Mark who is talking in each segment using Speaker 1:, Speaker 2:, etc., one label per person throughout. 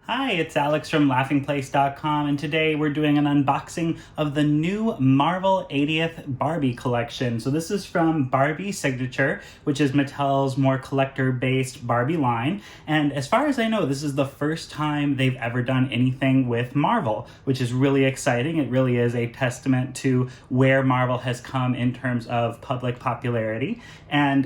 Speaker 1: Hi, it's Alex from laughingplace.com, and today we're doing an unboxing of the new Marvel 80th Barbie collection. So this is from Barbie Signature, which is Mattel's more collector-based Barbie line. And as far as I know, this is the first time they've ever done anything with Marvel, which is really exciting. It really is a testament to where Marvel has come in terms of public popularity. And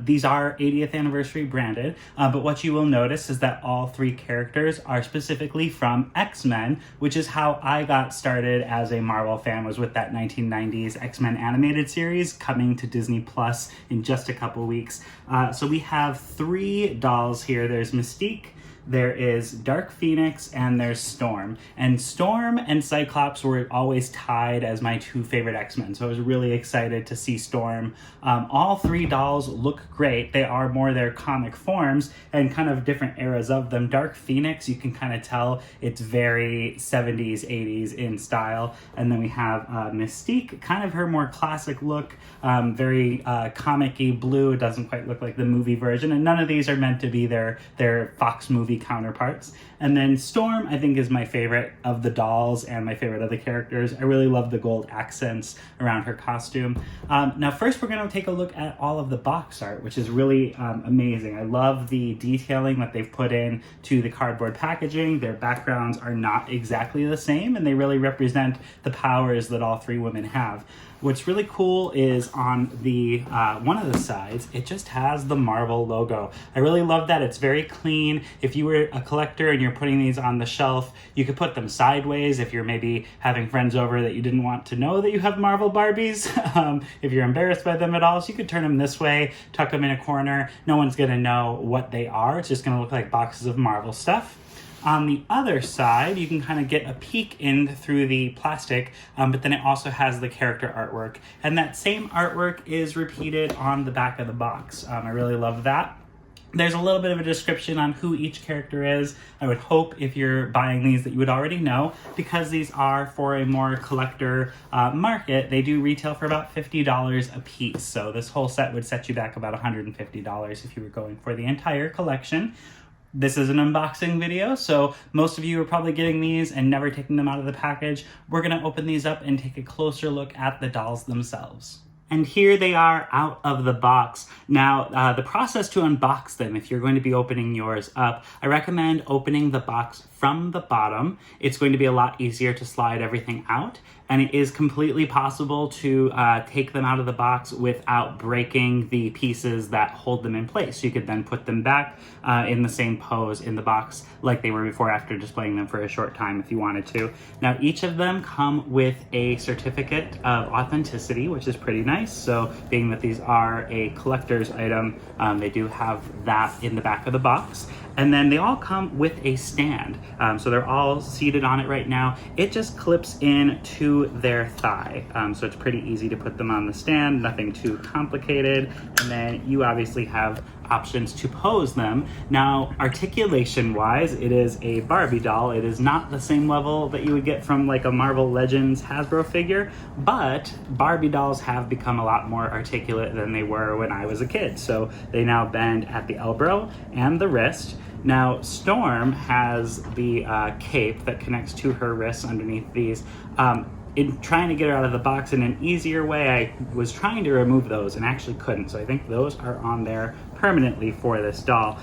Speaker 1: these are 80th anniversary branded, but what you will notice is that all three characters are specifically from X-Men, which is how I got started as a Marvel fan, was with that 1990s X-Men animated series coming to Disney Plus in just a couple weeks. So we have three dolls here. There's Mystique, there is Dark Phoenix, and there's Storm. And Storm and Cyclops were always tied as my two favorite X-Men, so I was really excited to see Storm. All three dolls look great. They are more their comic forms and kind of different eras of them. Dark Phoenix, you can kind of tell it's very 70s, 80s in style. And then we have Mystique, kind of her more classic look, very comic-y blue. It doesn't quite look like the movie version, and none of these are meant to be their Fox movie counterparts. And then Storm, I think, is my favorite of the dolls and my favorite of the characters. I really love the gold accents around her costume. Now first we're going to take a look at all of the box art, which is really amazing. I love the detailing that they've put in to the cardboard packaging. Their backgrounds are not exactly the same, and they really represent the powers that all three women have. What's really cool is on the one of the sides, it just has the Marvel logo. I really love that. It's very clean. If you were a collector and you're putting these on the shelf, you could put them sideways if you're maybe having friends over that you didn't want to know that you have Marvel Barbies. If you're embarrassed by them at all, so you could turn them this way, tuck them in a corner. No one's gonna know what they are. It's just gonna look like boxes of Marvel stuff. On the other side, you can kind of get a peek in through the plastic, but then it also has the character artwork. And that same artwork is repeated on the back of the box. I really love that. There's a little bit of a description on who each character is. I would hope if you're buying these that you would already know, because these are for a more collector market. They do retail for about $50 a piece. So this whole set would set you back about $150 if you were going for the entire collection. This is an unboxing video, so most of you are probably getting these and never taking them out of the package. We're gonna open these up and take a closer look at the dolls themselves. And here they are out of the box. Now, the process to unbox them, if you're going to be opening yours up, I recommend opening the box from the bottom. It's going to be a lot easier to slide everything out, and it is completely possible to take them out of the box without breaking the pieces that hold them in place. You could then put them back in the same pose in the box like they were before, after displaying them for a short time if you wanted to. Now, each of them come with a certificate of authenticity, which is pretty nice. So being that these are a collector's item, they do have that in the back of the box. And then they all come with a stand. So they're all seated on it right now. It just clips in to their thigh. So it's pretty easy to put them on the stand, nothing too complicated. And then you obviously have options to pose them. Now, articulation-wise, it is a Barbie doll. It is not the same level that you would get from like a Marvel Legends Hasbro figure, but Barbie dolls have become a lot more articulate than they were when I was a kid. So they now bend at the elbow and the wrist. Now, Storm has the cape that connects to her wrists underneath these. In trying to get her out of the box in an easier way, I was trying to remove those and actually couldn't. So I think those are on there permanently for this doll.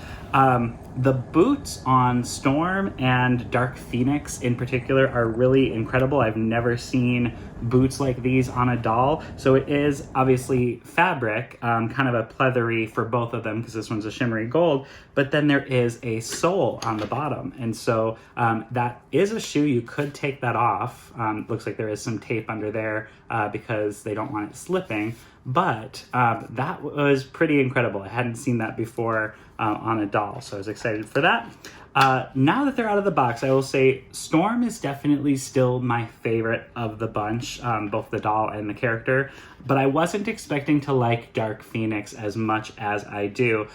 Speaker 1: The boots on Storm and Dark Phoenix in particular are really incredible. I've never seen boots like these on a doll. So it is obviously fabric, kind of a pleathery for both of them, because this one's a shimmery gold, but then there is a sole on the bottom. And so that is a shoe. You could take that off. Looks like there is some tape under there because they don't want it slipping. But that was pretty incredible. I hadn't seen that before on a doll, so I was excited for that. Now that they're out of the box, I will say Storm is definitely still my favorite of the bunch, both the doll and the character, but I wasn't expecting to like Dark Phoenix as much as I do.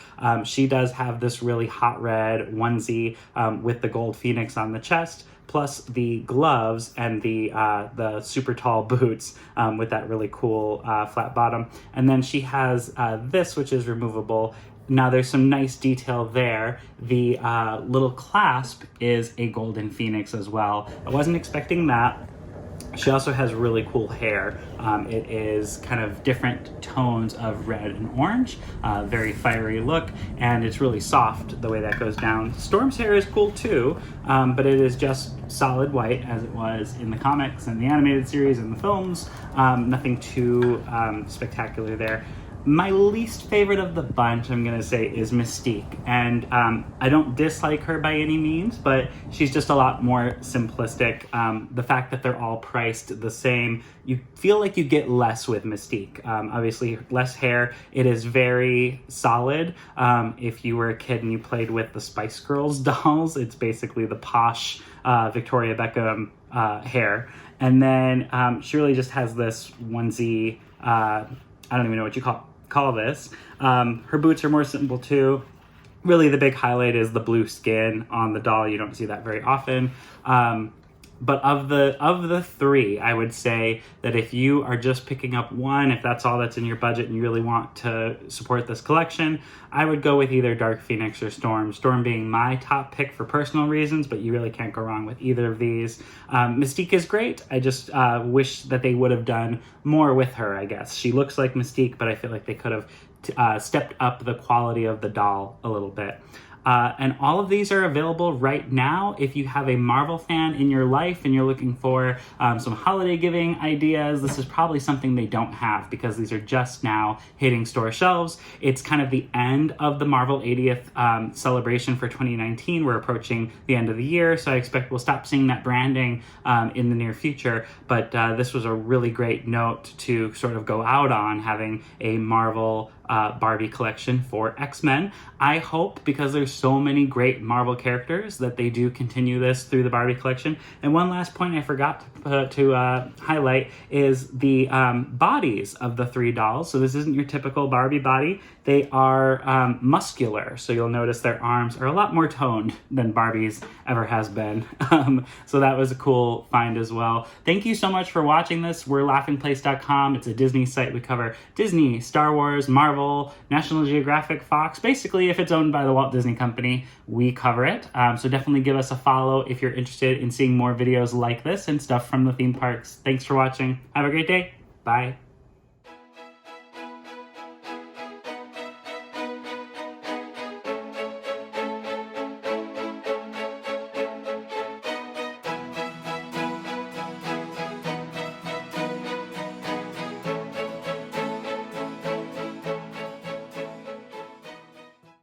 Speaker 1: She does have this really hot red onesie with the gold phoenix on the chest, plus the gloves and the super tall boots with that really cool flat bottom. And then she has this, which is removable. Now there's some nice detail there. The little clasp is a golden phoenix as well. I wasn't expecting that. She also has really cool hair. It is kind of different tones of red and orange, very fiery look, and it's really soft the way that goes down. Storm's hair is cool too, but it is just solid white as it was in the comics and the animated series and the films. Nothing too spectacular there. My least favorite of the bunch, I'm gonna say, is Mystique. And I don't dislike her by any means, but she's just a lot more simplistic. The fact that they're all priced the same, you feel like you get less with Mystique. Obviously, less hair. It is very solid. If you were a kid and you played with the Spice Girls dolls, it's basically the posh Victoria Beckham hair. And then she really just has this onesie, I don't even know what you call this. Her boots are more simple too. Really the big highlight is the blue skin on the doll. You don't see that very often. But of the three, I would say that if you are just picking up one, if that's all that's in your budget and you really want to support this collection, I would go with either Dark Phoenix or Storm. Storm being my top pick for personal reasons, but you really can't go wrong with either of these. Mystique is great. I just wish that they would have done more with her, I guess. She looks like Mystique, but I feel like they could have stepped up the quality of the doll a little bit. And all of these are available right now. If you have a Marvel fan in your life and you're looking for some holiday giving ideas, this is probably something they don't have because these are just now hitting store shelves. It's kind of the end of the Marvel 80th celebration for 2019. We're approaching the end of the year, so I expect we'll stop seeing that branding in the near future. But this was a really great note to sort of go out on, having a Marvel Barbie collection for X-Men. I hope, because there's so many great Marvel characters, that they do continue this through the Barbie collection. And one last point I forgot to highlight is the bodies of the three dolls. So this isn't your typical Barbie body. They are muscular, so you'll notice their arms are a lot more toned than Barbie's ever has been. So that was a cool find as well. Thank you so much for watching this. We're laughingplace.com. It's a Disney site. We cover Disney, Star Wars, Marvel, National Geographic, Fox. Basically, if it's owned by the Walt Disney Company, we cover it. So definitely give us a follow if you're interested in seeing more videos like this and stuff from the theme parks. Thanks for watching. Have a great day. Bye.